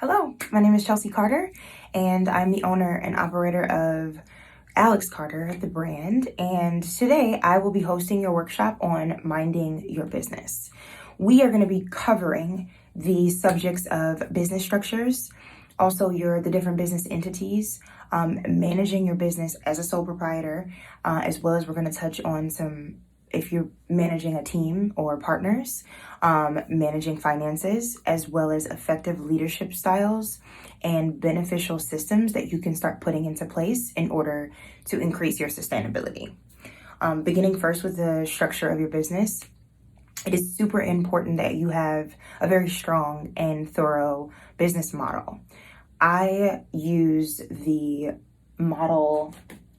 Hello, my name is Chelsey Carter, and I'm the owner and operator of Alex Carter, the brand. And today I will be hosting your workshop on minding your business. We are going to be covering the subjects of business structures, also the different business entities, managing your business as a sole proprietor, as well as we're going to touch on if you're managing a team or partners, managing finances, as well as effective leadership styles and beneficial systems that you can start putting into place in order to increase your sustainability. Beginning first with the structure of your business, it is super important that you have a very strong and thorough business model. I use the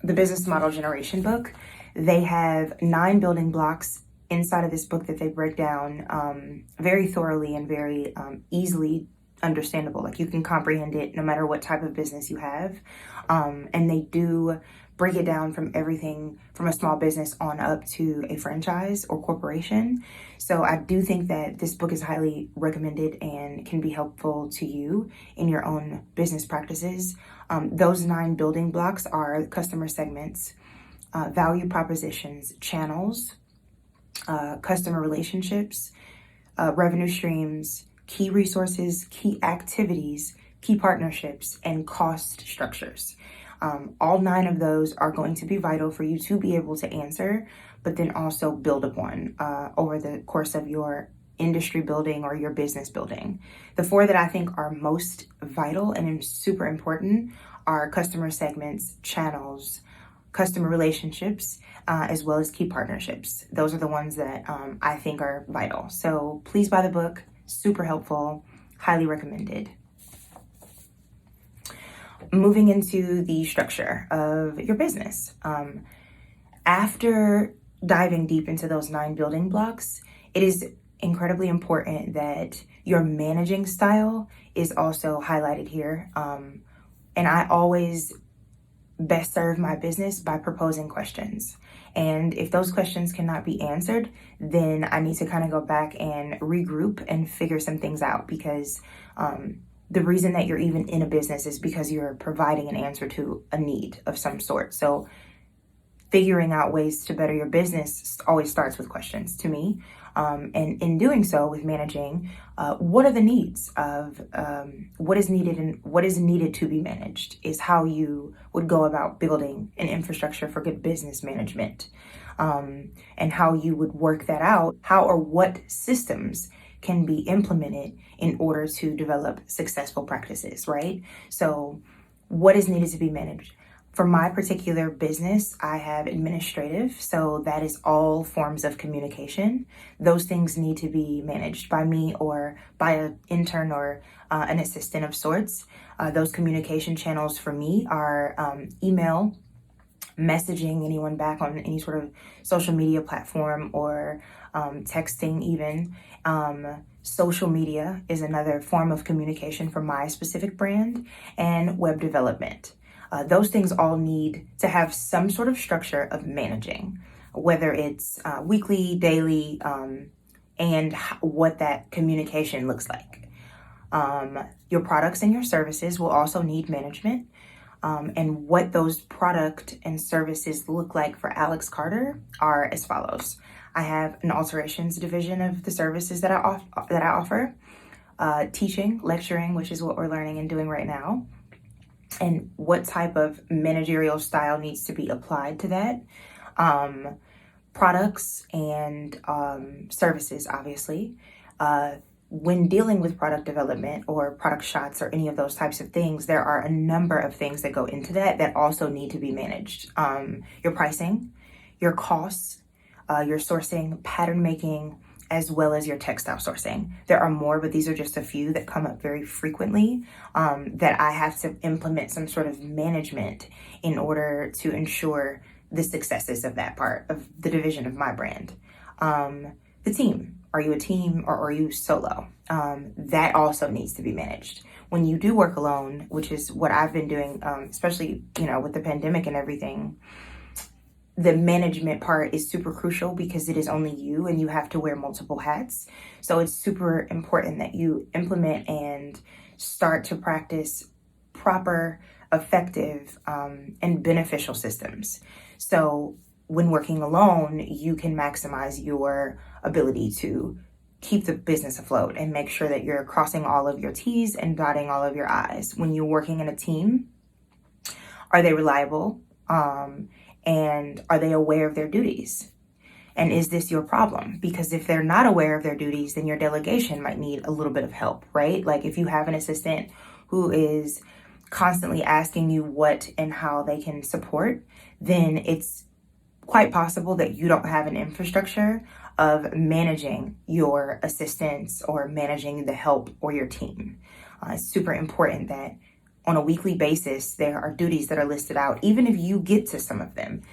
business model generation book. They have 9 building blocks inside of this book that they break down very thoroughly and very easily understandable. Like you can comprehend it no matter what type of business you have. And they do break it down from everything from a small business on up to a franchise or corporation. So I do think that this book is highly recommended and can be helpful to you in your own business practices. Those 9 building blocks are customer segments, value propositions, channels, customer relationships, revenue streams, key resources, key activities, key partnerships, and cost structures. All 9 of those are going to be vital for you to be able to answer, but then also build upon over the course of your industry building or your business building. The 4 that I think are most vital and super important are customer segments, channels, customer relationships, as well as key partnerships. Those are the ones that I think are vital. So please buy the book, super helpful, highly recommended. Moving into the structure of your business. After diving deep into those 9 building blocks, it is incredibly important that your managing style is also highlighted here. And I always best serve my business by proposing questions. And if those questions cannot be answered, then I need to kind of go back and regroup and figure some things out, because the reason that you're even in a business is because you're providing an answer to a need of some sort. So figuring out ways to better your business always starts with questions to me. And in doing so with managing, what are the needs of what is needed and what is needed to be managed is how you would go about building an infrastructure for good business management, and how you would work that out, how or what systems can be implemented in order to develop successful practices, right? So what is needed to be managed? For my particular business, I have administrative, so that is all forms of communication. Those things need to be managed by me or by an intern or an assistant of sorts. Those communication channels for me are email, messaging anyone back on any sort of social media platform, or texting even. Social media is another form of communication for my specific brand, and web development. Those things all need to have some sort of structure of managing, whether it's weekly, daily, and what that communication looks like. Your products and your services will also need management, and what those product and services look like for Alex Carter are as follows. I have an alterations division of the services that I offer, teaching, lecturing, which is what we're learning and doing right now, and what type of managerial style needs to be applied to that. Products and services, obviously. When dealing with product development or product shots or any of those types of things, there are a number of things that go into that also need to be managed. Your pricing, your costs, your sourcing, pattern making, as well as your textile sourcing. There are more, but these are just a few that come up very frequently that I have to implement some sort of management in order to ensure the successes of that part of the division of my brand. The team. Are you a team or are you solo? That also needs to be managed. When you do work alone, which is what I've been doing, especially, with the pandemic and everything, the management part is super crucial because it is only you and you have to wear multiple hats. So it's super important that you implement and start to practice proper, effective, and beneficial systems. So when working alone, you can maximize your ability to keep the business afloat and make sure that you're crossing all of your T's and dotting all of your I's. When you're working in a team, are they reliable? And are they aware of their duties? And is this your problem? Because if they're not aware of their duties, then your delegation might need a little bit of help, right? Like if you have an assistant who is constantly asking you what and how they can support, then it's quite possible that you don't have an infrastructure of managing your assistants or managing the help or your team. It's super important that on a weekly basis, there are duties that are listed out, even if you get to some of them,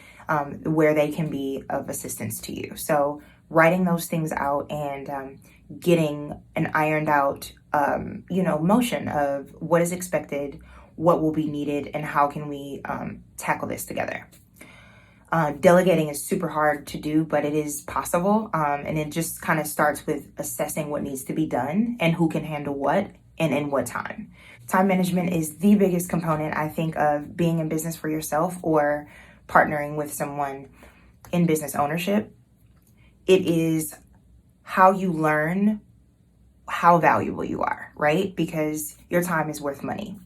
where they can be of assistance to you. So writing those things out and getting an ironed out, motion of what is expected, what will be needed, and how can we tackle this together. Delegating is super hard to do, but it is possible. And it just kind of starts with assessing what needs to be done and who can handle what and in what time. Time management is the biggest component, I think, of being in business for yourself or partnering with someone in business ownership. It is how you learn how valuable you are, right? Because your time is worth money.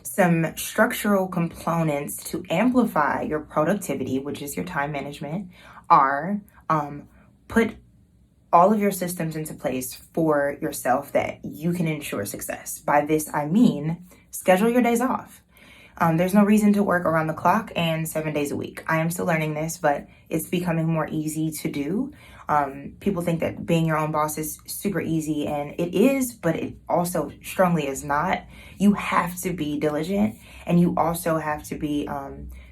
Some structural components to amplify your productivity, which is your time management, are put all of your systems into place for yourself that you can ensure success. By this, I mean, schedule your days off. There's no reason to work around the clock and 7 days a week. I am still learning this, but it's becoming more easy to do. People think that being your own boss is super easy, and it is, but it also strongly is not. You have to be diligent, and you also have to be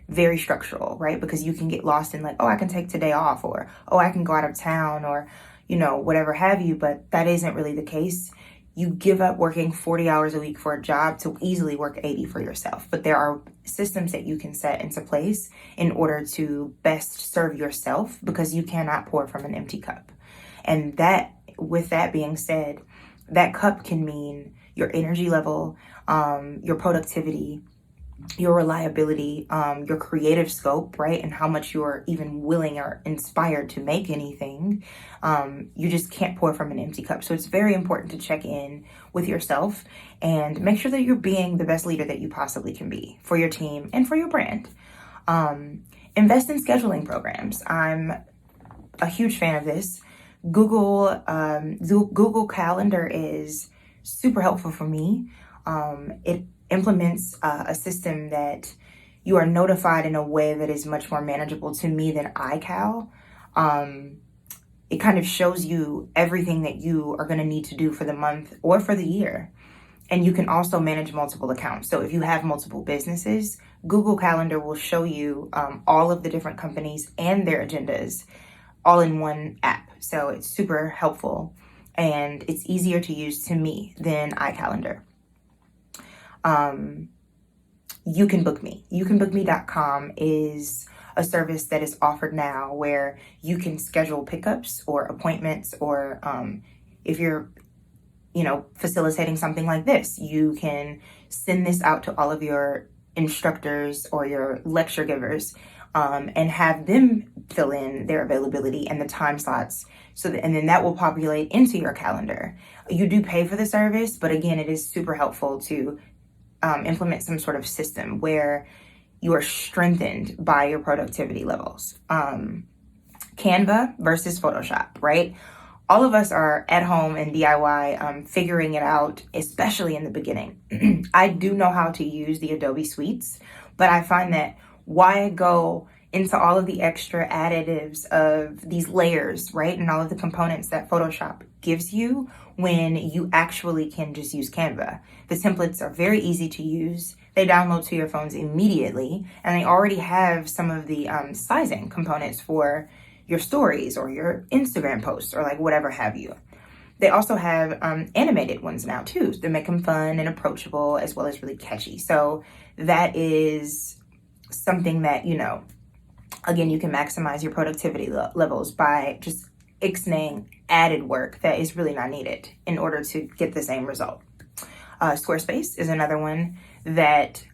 very structural, right? Because you can get lost in like, oh, I can take today off, or oh, I can go out of town, or whatever have you, but that isn't really the case. You give up working 40 hours a week for a job to easily work 80 for yourself. But there are systems that you can set into place in order to best serve yourself, because you cannot pour from an empty cup. And that, with that being said, that cup can mean your energy level, your productivity, your reliability, your creative scope, right? And how much you're even willing or inspired to make anything. You just can't pour from an empty cup. So it's very important to check in with yourself and make sure that you're being the best leader that you possibly can be for your team and for your brand. Invest in scheduling programs. I'm a huge fan of this. Google Calendar is super helpful for me. It implements a system that you are notified in a way that is much more manageable to me than iCal. It kind of shows you everything that you are going to need to do for the month or for the year. And you can also manage multiple accounts. So if you have multiple businesses, Google Calendar will show you all of the different companies and their agendas all in one app. So it's super helpful, and it's easier to use to me than iCalendar. You Can Book Me. YouCanBookMe.com is a service that is offered now where you can schedule pickups or appointments, or if you're, facilitating something like this, you can send this out to all of your instructors or your lecture givers and have them fill in their availability and the time slots. And then that will populate into your calendar. You do pay for the service, but again, it is super helpful to implement some sort of system where you are strengthened by your productivity levels. Canva versus Photoshop, right? All of us are at home in DIY figuring it out, especially in the beginning. I do know how to use the Adobe suites, but I find that why go into all of the extra additives of these layers, right? And all of the components that Photoshop gives you when you actually can just use Canva. The templates are very easy to use. They download to your phones immediately, and they already have some of the sizing components for your stories or your Instagram posts or like whatever have you. They also have animated ones now too. They make them fun and approachable as well as really catchy. So that is something that, again, you can maximize your productivity levels by just ixnaying added work that is really not needed in order to get the same result. Squarespace is another one that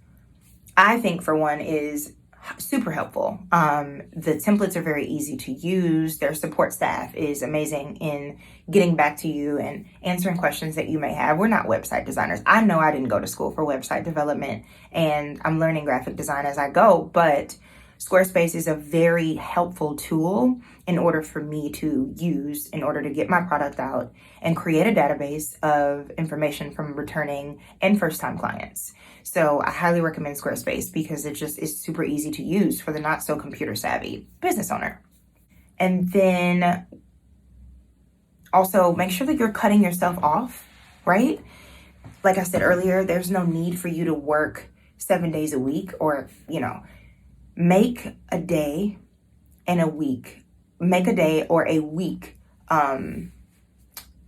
I think, for one, is super helpful. The templates are very easy to use. Their support staff is amazing in getting back to you and answering questions that you may have. We're not website designers. I know I didn't go to school for website development, and I'm learning graphic design as I go, but Squarespace is a very helpful tool in order for me to use in order to get my product out and create a database of information from returning and first-time clients. So I highly recommend Squarespace because it just is super easy to use for the not so computer savvy business owner. And then also make sure that you're cutting yourself off, right? Like I said earlier, there's no need for you to work 7 days a week, or, make a day and a week, make a day or a week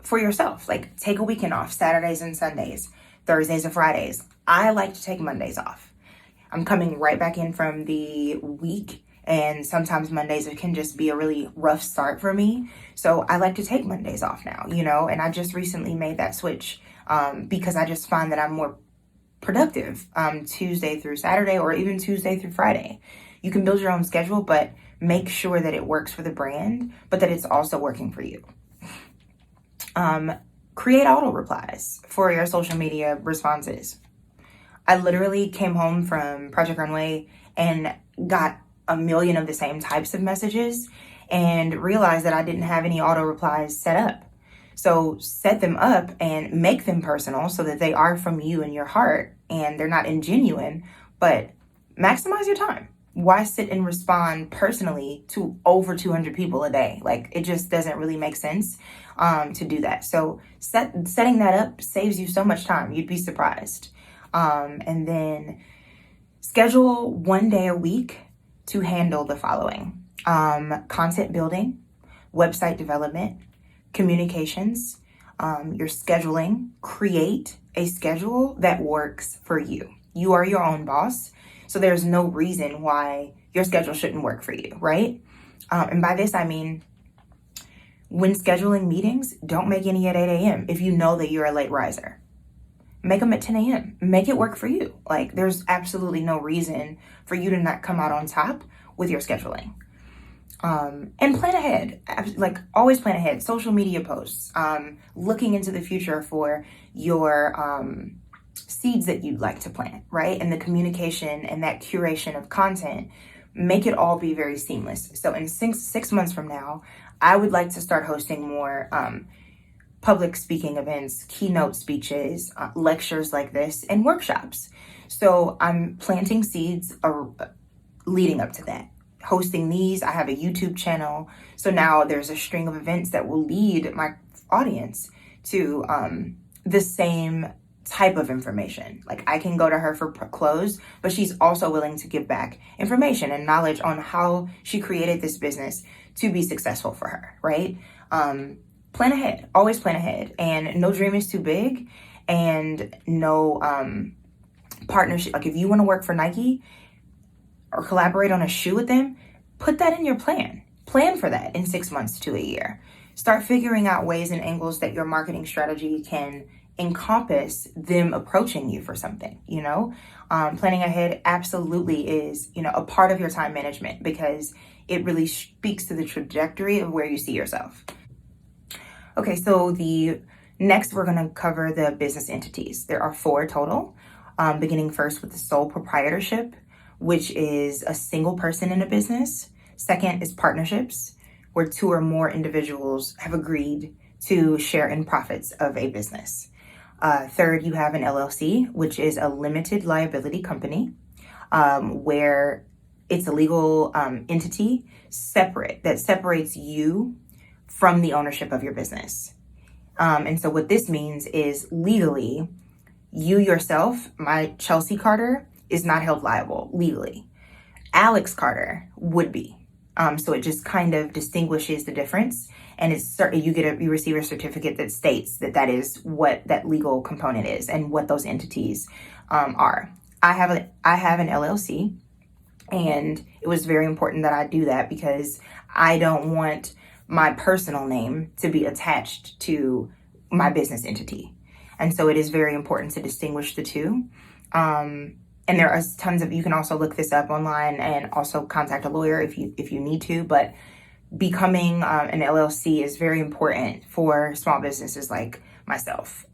for yourself. Like, take a weekend off, Saturdays and Sundays, Thursdays and Fridays. I like to take Mondays off. I'm coming right back in from the week, and sometimes Mondays, it can just be a really rough start for me. So I like to take Mondays off now, and I just recently made that switch because I just find that I'm more productive Tuesday through Saturday, or even Tuesday through Friday. You can build your own schedule, but make sure that it works for the brand, but that it's also working for you. Create auto replies for your social media responses. I literally came home from Project Runway and got a million of the same types of messages and realized that I didn't have any auto replies set up. So set them up and make them personal so that they are from you and your heart and they're not ingenuine, but maximize your time. Why sit and respond personally to over 200 people a day? Like, it just doesn't really make sense to do that. So setting that up saves you so much time. You'd be surprised. And then schedule 1 day a week to handle the following: content building, website development, communications, your scheduling. Create a schedule that works for you. You are your own boss, so there's no reason why your schedule shouldn't work for you, right? And by this, I mean, when scheduling meetings, don't make any at 8 a.m. if you know that you're a late riser. Make them at 10 a.m. Make it work for you. Like, there's absolutely no reason for you to not come out on top with your scheduling. And plan ahead. Like, always plan ahead. Social media posts, looking into the future for your seeds that you'd like to plant, right? And the communication and that curation of content, make it all be very seamless. So in six months from now, I would like to start hosting more public speaking events, keynote speeches, lectures like this, and workshops. So I'm planting seeds leading up to that. Hosting these, I have a YouTube channel. So now there's a string of events that will lead my audience to the same type of information. Like, I can go to her for clothes, but she's also willing to give back information and knowledge on how she created this business to be successful for her, right? Plan ahead, always plan ahead. And no dream is too big, and no partnership. Like, if you want to work for Nike or collaborate on a shoe with them, put that in your plan. Plan for that in 6 months to a year. Start figuring out ways and angles that your marketing strategy can encompass them approaching you for something, planning ahead absolutely is, a part of your time management, because it really speaks to the trajectory of where you see yourself. Okay, so next we're going to cover the business entities. There are 4 total, beginning first with the sole proprietorship, which is a single person in a business. Second is partnerships, where 2 or more individuals have agreed to share in profits of a business. Third, you have an LLC, which is a limited liability company, where it's a legal entity that separates you from the ownership of your business. And so what this means is, legally, you yourself, my Chelsey Carter, is not held liable legally. Alex Carter would be. So it just kind of distinguishes the difference, and it's you receive a certificate that states that is what that legal component is and what those entities are. I have an LLC, and it was very important that I do that because I don't want my personal name to be attached to my business entity. And so it is very important to distinguish the two. And there are tons of, you can also look this up online and also contact a lawyer if you need to, but becoming an LLC is very important for small businesses like myself,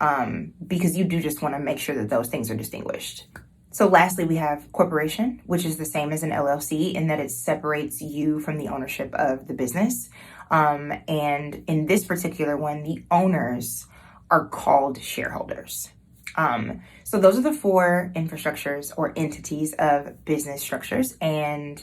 because you do just want to make sure that those things are distinguished. So lastly, we have corporation, which is the same as an LLC in that it separates you from the ownership of the business. And in this particular one, the owners are called shareholders. So those are the 4 infrastructures or entities of business structures. And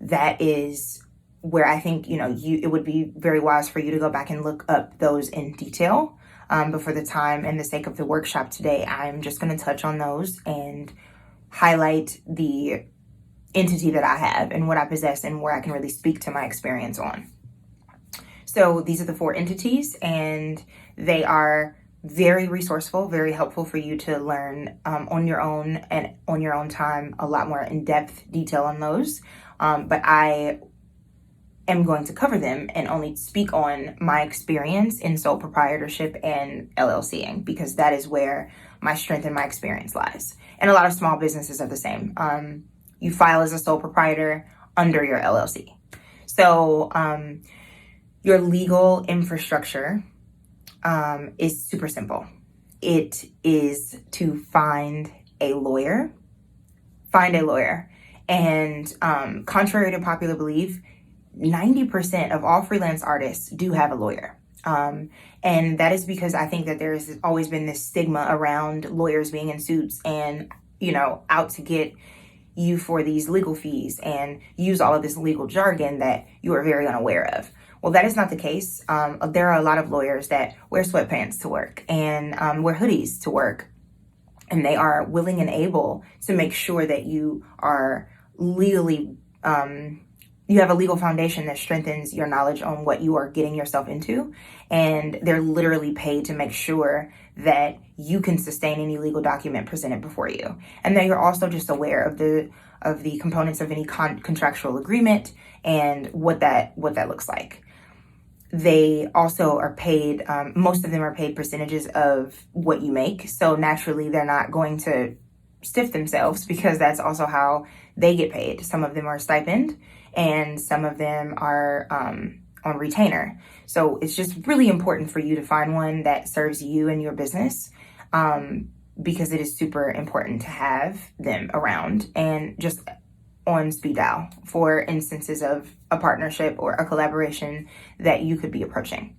that is where I think, it would be very wise for you to go back and look up those in detail. But for the time and the sake of the workshop today, I'm just going to touch on those and highlight the entity that I have and what I possess and where I can really speak to my experience on. So these are the 4 entities, and they are very resourceful, very helpful for you to learn on your own and on your own time, a lot more in-depth detail on those. But I am going to cover them and only speak on my experience in sole proprietorship and LLCing, because that is where my strength and my experience lies. And a lot of small businesses are the same. You file as a sole proprietor under your LLC. So your legal infrastructure is super simple. It is to find a lawyer. And contrary to popular belief, 90% of all freelance artists do have a lawyer. And that is because I think that there's always been this stigma around lawyers being in suits and, out to get you for these legal fees and use all of this legal jargon that you are very unaware of. Well, that is not the case. There are a lot of lawyers that wear sweatpants to work and wear hoodies to work. And they are willing and able to make sure that you are legally, you have a legal foundation that strengthens your knowledge on what you are getting yourself into. And they're literally paid to make sure that you can sustain any legal document presented before you. And that you're also just aware of the components of any contractual agreement and what that looks like. They also are paid, most of them are paid percentages of what you make. So naturally, they're not going to stiff themselves because that's also how they get paid. Some of them are stipend and some of them are on retainer. So it's just really important for you to find one that serves you and your business, because it is super important to have them around and just on speed dial for instances of a partnership or a collaboration that you could be approaching.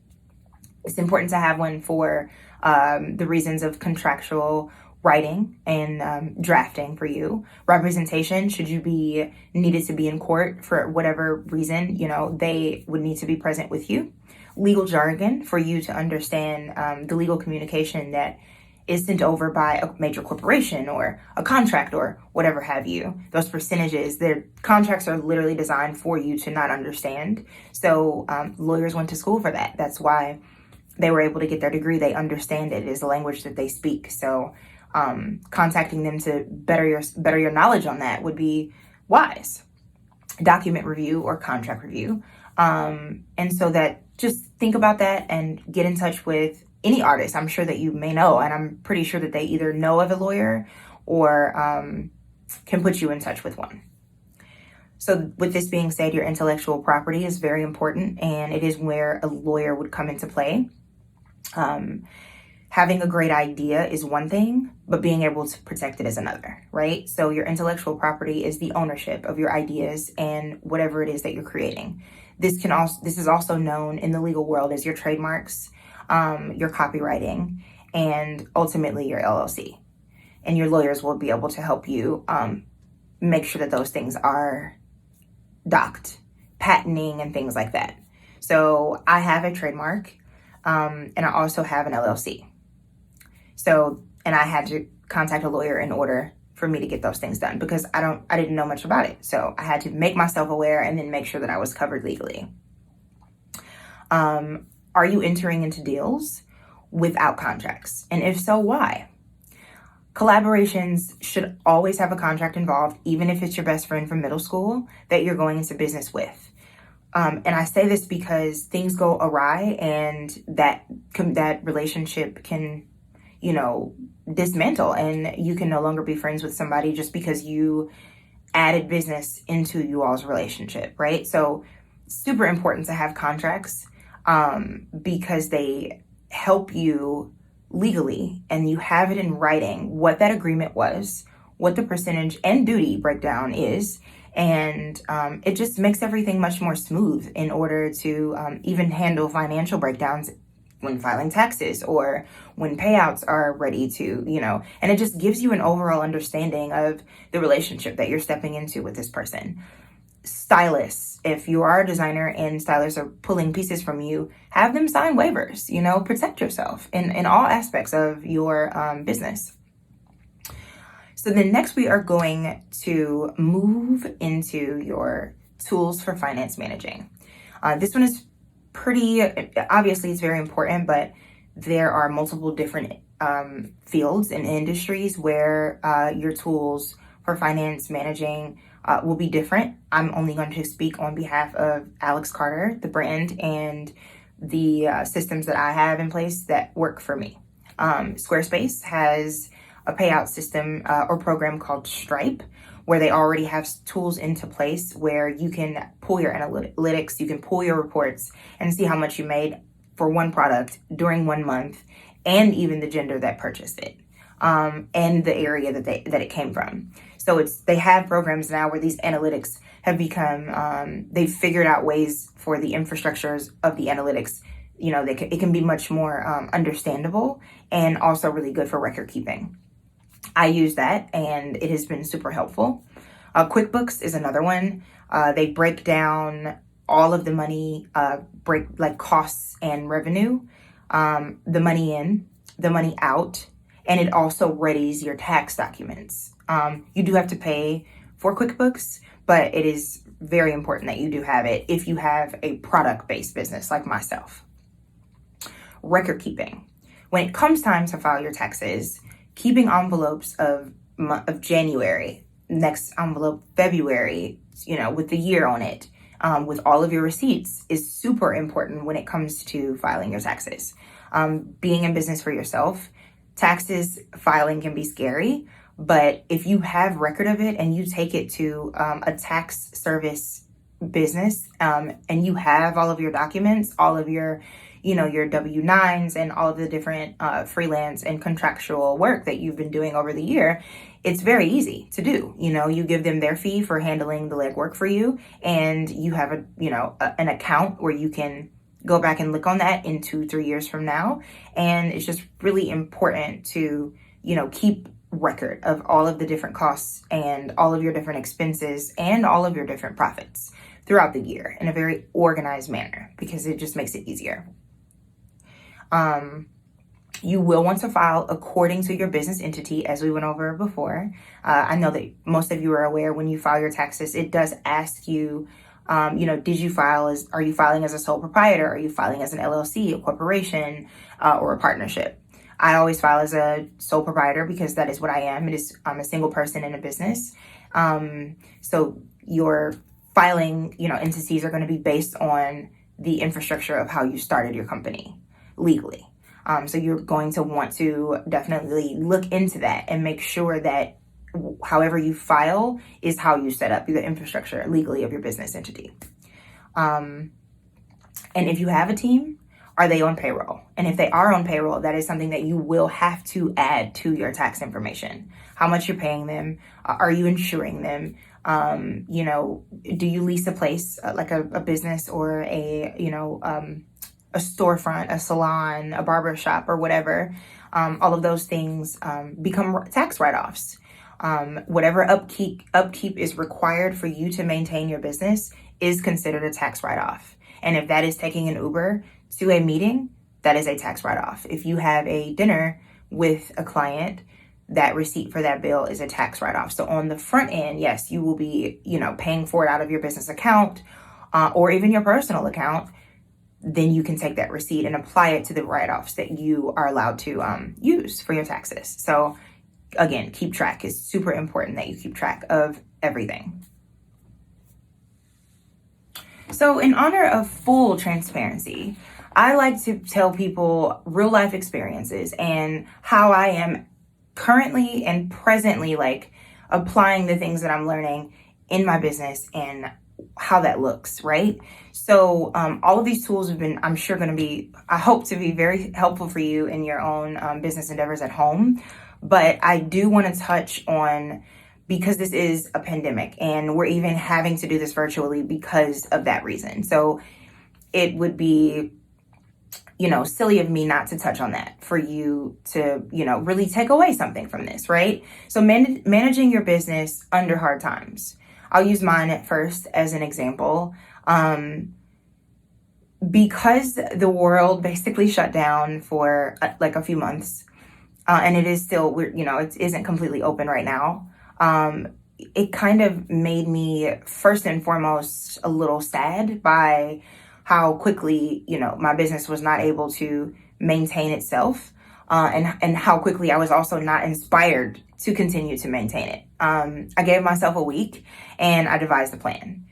It's important to have one for the reasons of contractual writing and drafting for you. Representation, should you be needed to be in court for whatever reason, they would need to be present with you. Legal jargon for you to understand the legal communication that is sent over by a major corporation or a contract or whatever have you. Those percentages, their contracts are literally designed for you to not understand. So lawyers went to school for that. That's why they were able to get their degree. They understand it. It is a language that they speak. So contacting them to better your knowledge on that would be wise. Document review or contract review. And so that, just think about that and get in touch with any artist I'm sure that you may know, and I'm pretty sure that they either know of a lawyer or can put you in touch with one. So with this being said, your intellectual property is very important, and it is where a lawyer would come into play. Having a great idea is one thing, but being able to protect it is another, right? So your intellectual property is the ownership of your ideas and whatever it is that you're creating. This is also known in the legal world as your trademarks, your copywriting, and ultimately your LLC. And your lawyers will be able to help you make sure that those things are docked, patenting and things like that. So I have a trademark, and I also have an LLC. So, and I had to contact a lawyer in order for me to get those things done because I didn't know much about it. So I had to make myself aware and then make sure that I was covered legally. Are you entering into deals without contracts? And if so, why? Collaborations should always have a contract involved, even if it's your best friend from middle school that you're going into business with. And I say this because things go awry and that relationship can, dismantle, and you can no longer be friends with somebody just because you added business into you all's relationship, right? So super important to have contracts because they help you legally, and you have it in writing what that agreement was, what the percentage and duty breakdown is, and it just makes everything much more smooth in order to even handle financial breakdowns when filing taxes or when payouts are ready to, and it just gives you an overall understanding of the relationship that you're stepping into with this person. Stylists, if you are a designer and stylists are pulling pieces from you, have them sign waivers, protect yourself in all aspects of your business. So then next we are going to move into your tools for finance managing. This one is pretty, obviously it's very important, but there are multiple different fields and industries where your tools for finance managing will be different. I'm only going to speak on behalf of Alex Carter, the brand, and the systems that I have in place that work for me. Squarespace has a payout system or program called Stripe, where they already have tools into place where you can pull your analytics, you can pull your reports and see how much you made for one product during 1 month, and even the gender that purchased it, and the area that it came from. So they have programs now where these analytics have become, they've figured out ways for the infrastructures of the analytics, it can be much more understandable and also really good for record keeping. I use that and it has been super helpful. QuickBooks is another one. They break down all of the money, like costs and revenue, the money in, the money out, and it also readies your tax documents. You do have to pay for QuickBooks, but it is very important that you do have it if you have a product-based business like myself. Record keeping. When it comes time to file your taxes, keeping envelopes of January, next envelope February, with the year on it, with all of your receipts is super important when it comes to filing your taxes. Being in business for yourself, taxes filing can be scary, but if you have record of it and you take it to a tax service business and you have all of your documents, all of your your W-9s and all of the different freelance and contractual work that you've been doing over the year, it's very easy to do. You give them their fee for handling the legwork for you, and you have an account where you can go back and look on that in 2-3 years from now. And it's just really important to, keep record of all of the different costs and all of your different expenses and all of your different profits throughout the year in a very organized manner, because it just makes it easier. You will want to file according to your business entity, as we went over before. I know that most of you are aware when you file your taxes, it does ask you, are you filing as a sole proprietor? Are you filing as an LLC, a corporation, or a partnership? I always file as a sole proprietor because that is what I am. I'm a single person in a business. So your filing, entities are going to be based on the infrastructure of how you started your company legally. So you're going to want to definitely look into that and make sure that however you file is how you set up the infrastructure legally of your business entity. And if you have a team, are they on payroll? And if they are on payroll, that is something that you will have to add to your tax information. How much you're paying them? Are you insuring them? Do you lease a place like a business or a storefront, a salon, a barber shop, or whatever? All of those things become tax write-offs. Whatever upkeep is required for you to maintain your business is considered a tax write-off. And if that is taking an Uber to a meeting, that is a tax write-off. If you have a dinner with a client, that receipt for that bill is a tax write-off. So on the front end, yes, you will be, paying for it out of your business account or even your personal account. Then you can take that receipt and apply it to the write-offs that you are allowed to use for your taxes. So again, keep track. It's super important that you keep track of everything. So in honor of full transparency, I like to tell people real life experiences and how I am currently and presently like applying the things that I'm learning in my business and how that looks, right? So all of these tools have been, I'm sure, going to be, I hope to be very helpful for you in your own business endeavors at home. But I do want to touch on, because this is a pandemic and we're even having to do this virtually because of that reason. So it would be, silly of me not to touch on that for you to, really take away something from this, right? So managing your business under hard times. I'll use mine at first as an example. Because the world basically shut down for like a few months, and it is still, it isn't completely open right now. It kind of made me first and foremost a little sad by how quickly, my business was not able to maintain itself, and how quickly I was also not inspired to continue to maintain it. I gave myself a week and I devised a plan.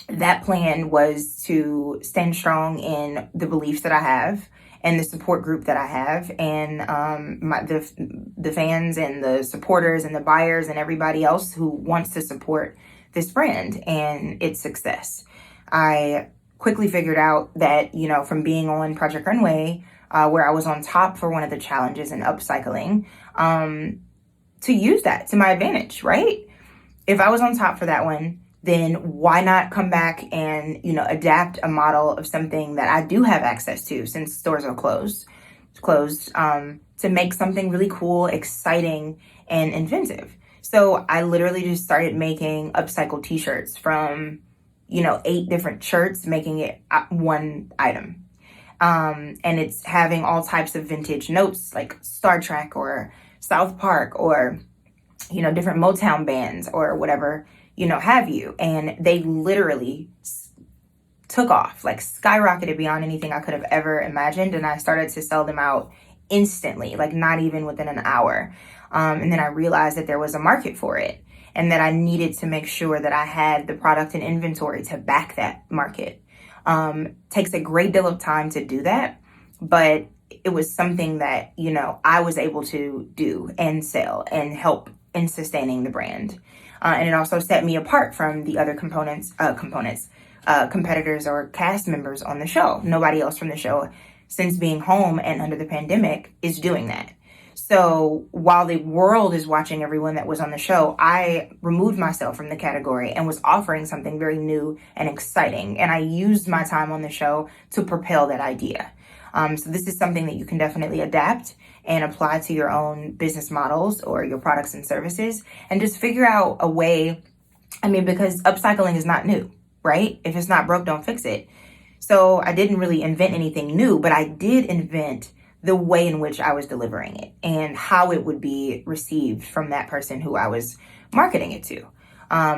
That plan was to stand strong in the beliefs that I have and the support group that I have, and the fans and the supporters and the buyers and everybody else who wants to support this brand and its success. I quickly figured out that, from being on Project Runway, where I was on top for one of the challenges in upcycling, to use that to my advantage, right? If I was on top for that one, then why not come back and, adapt a model of something that I do have access to since stores are closed, to make something really cool, exciting, and inventive. So I literally just started making upcycled t-shirts from, 8 different shirts, making it one item. And it's having all types of vintage notes like Star Trek or South Park or, different Motown bands or whatever, have you. And they literally took off, like skyrocketed beyond anything I could have ever imagined. And I started to sell them out instantly, like not even within an hour. And then I realized that there was a market for it and that I needed to make sure that I had the product and inventory to back that market. Takes a great deal of time to do that, but it was something that, I was able to do and sell and help in sustaining the brand. And it also set me apart from the other competitors or cast members on the show. Nobody else from the show, since being home and under the pandemic, is doing that. So while the world is watching everyone that was on the show, I removed myself from the category and was offering something very new and exciting. And I used my time on the show to propel that idea. So this is something that you can definitely adapt and apply to your own business models or your products and services, and just figure out a way. Because upcycling is not new, right? If it's not broke, don't fix it. So I didn't really invent anything new, but I did invent the way in which I was delivering it and how it would be received from that person who I was marketing it to.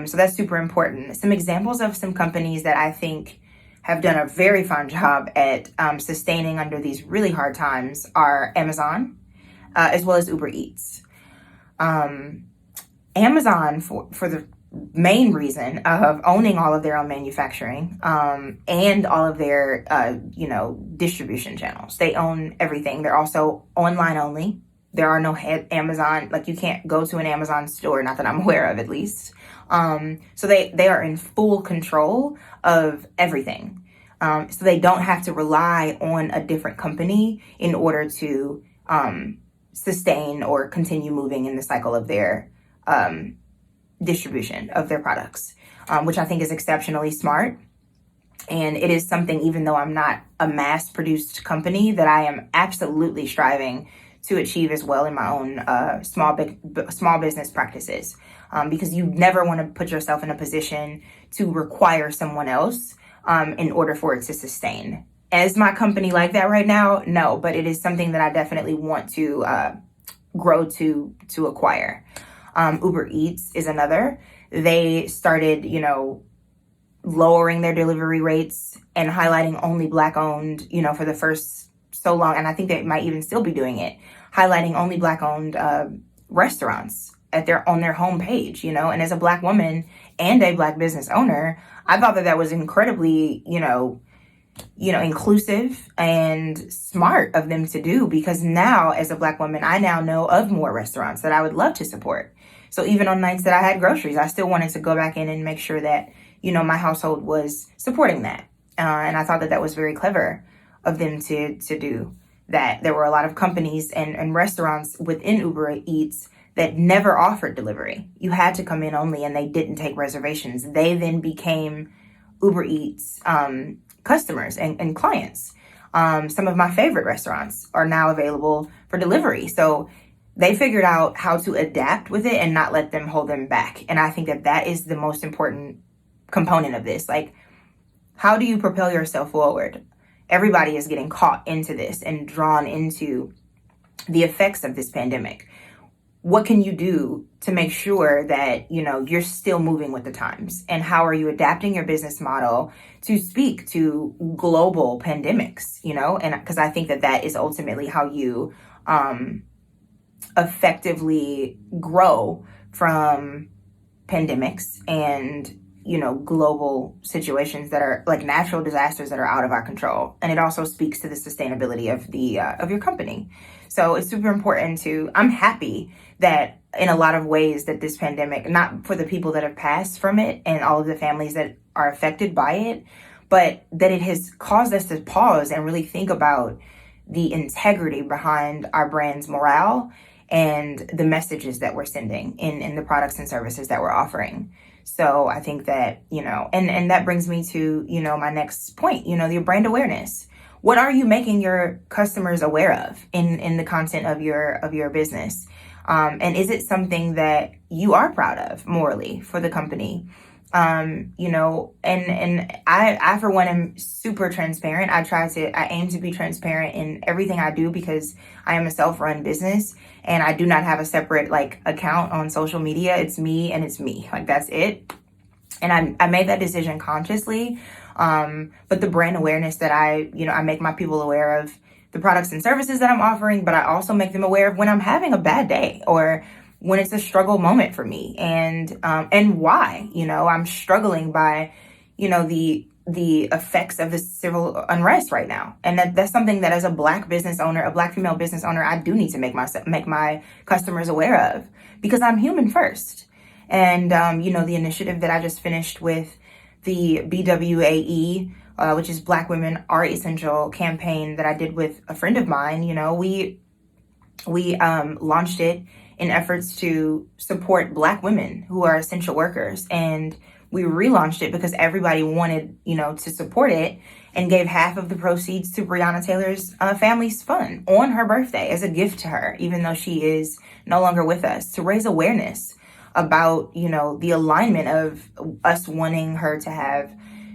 So that's super important. Some examples of some companies that I think have done a very fine job at sustaining under these really hard times are Amazon, as well as Uber Eats. Amazon for the main reason of owning all of their own manufacturing, and all of their, distribution channels. They own everything. They're also online only. There are no Amazon, like you can't go to an Amazon store, not that I'm aware of at least. So they are in full control of everything. So they don't have to rely on a different company in order to sustain or continue moving in the cycle of their distribution of their products, which I think is exceptionally smart. And it is something, even though I'm not a mass-produced company, that I am absolutely striving to achieve as well in my own small business practices, because you never want to put yourself in a position to require someone else in order for it to sustain. Is my company like that right now? No, but it is something that I definitely want to grow to acquire. Uber Eats is another. They started, lowering their delivery rates and highlighting only Black-owned, for the first so long. And I think they might even still be doing it, highlighting only Black-owned restaurants on their homepage, And as a Black woman and a Black business owner, I thought that was incredibly, inclusive and smart of them to do, because now as a Black woman, I now know of more restaurants that I would love to support. So even on nights that I had groceries, I still wanted to go back in and make sure that, my household was supporting that. And I thought that was very clever of them to do that. There were a lot of companies and restaurants within Uber Eats that never offered delivery. You had to come in only, and they didn't take reservations. They then became Uber Eats customers and clients. Some of my favorite restaurants are now available for delivery. So they figured out how to adapt with it and not let them hold them back. And I think that is the most important component of this. Like, how do you propel yourself forward? Everybody is getting caught into this and drawn into the effects of this pandemic. What can you do to make sure that, you're still moving with the times? And how are you adapting your business model to speak to global pandemics, And because I think that is ultimately how you effectively grow from pandemics and, global situations that are like natural disasters that are out of our control. And it also speaks to the sustainability of of your company. So it's super important I'm happy that in a lot of ways that this pandemic, not for the people that have passed from it and all of the families that are affected by it, but that it has caused us to pause and really think about the integrity behind our brand's morale and the messages that we're sending in the products and services that we're offering. So I think that, and that brings me to, my next point, your brand awareness. What are you making your customers aware of in the content of your business? And is it something that you are proud of morally for the company? And I for one am super transparent. I aim to be transparent in everything I do because I am a self-run business and I do not have a separate account on social media. It's me and it's me. That's it. And I made that decision consciously. But the brand awareness that I make my people aware of the products and services that I'm offering, but I also make them aware of when I'm having a bad day or when it's a struggle moment for me and why, I'm struggling by, the effects of the civil unrest right now. And that's something that as a Black business owner, a Black female business owner, I do need to make my customers aware of because I'm human first. And, the initiative that I just finished with the BWAE, which is Black Women Are Essential campaign that I did with a friend of mine, we launched it in efforts to support Black women who are essential workers. And we relaunched it because everybody wanted, to support it and gave half of the proceeds to Breonna Taylor's family's fund on her birthday as a gift to her, even though she is no longer with us, to raise awareness about, the alignment of us wanting her to have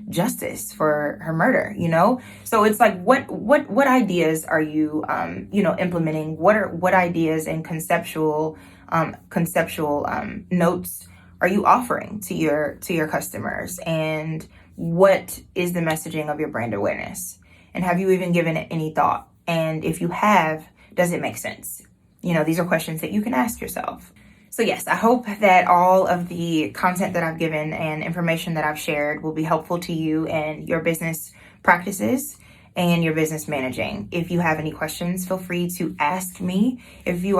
justice for her murder, So it's like, what ideas are you, implementing? What ideas and conceptual notes are you offering to your customers? And what is the messaging of your brand awareness? And have you even given it any thought? And if you have, does it make sense? These are questions that you can ask yourself. So yes, I hope that all of the content that I've given and information that I've shared will be helpful to you and your business practices and your business managing. If you have any questions, feel free to ask me. If you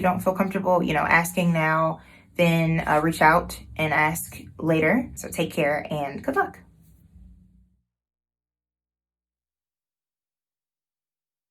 don't feel comfortable, asking now, then reach out and ask later. So take care and good luck.